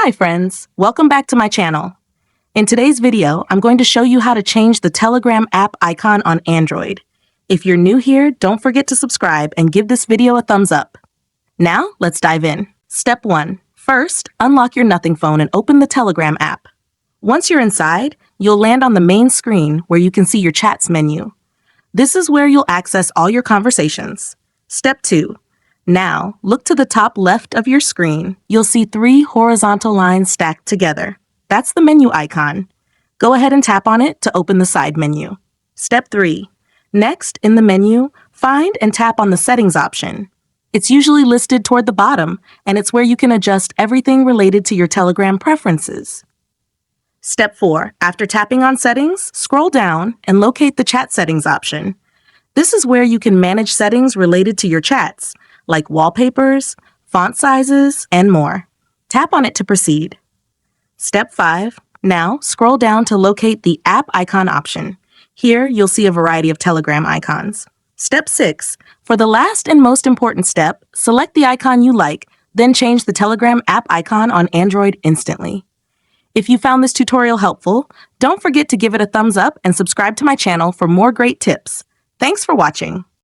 Hi friends, welcome back to my channel. In today's video, I'm going to show you how to change the Telegram app icon on Android. If you're new here, don't forget to subscribe and give this video a thumbs up. Now, let's dive in. Step 1. First, unlock your Nothing phone and open the Telegram app. Once you're inside, you'll land on the main screen where you can see your chats menu. This is where you'll access all your conversations. Step 2. Now, look to the top left of your screen. You'll see 3 horizontal lines stacked together. That's the menu icon. Go ahead and tap on it to open the side menu. Step 3. Next, in the menu, find and tap on the Settings option. It's usually listed toward the bottom, and it's where you can adjust everything related to your Telegram preferences. Step 4. After tapping on Settings, scroll down and locate the Chat Settings option. This is where you can manage settings related to your chats, like wallpapers, font sizes, and more. Tap on it to proceed. Step 5. Now, scroll down to locate the App Icon option. Here, you'll see a variety of Telegram icons. Step 6. For the last and most important step, select the icon you like, then change the Telegram app icon on Android instantly. If you found this tutorial helpful, don't forget to give it a thumbs up and subscribe to my channel for more great tips. Thanks for watching.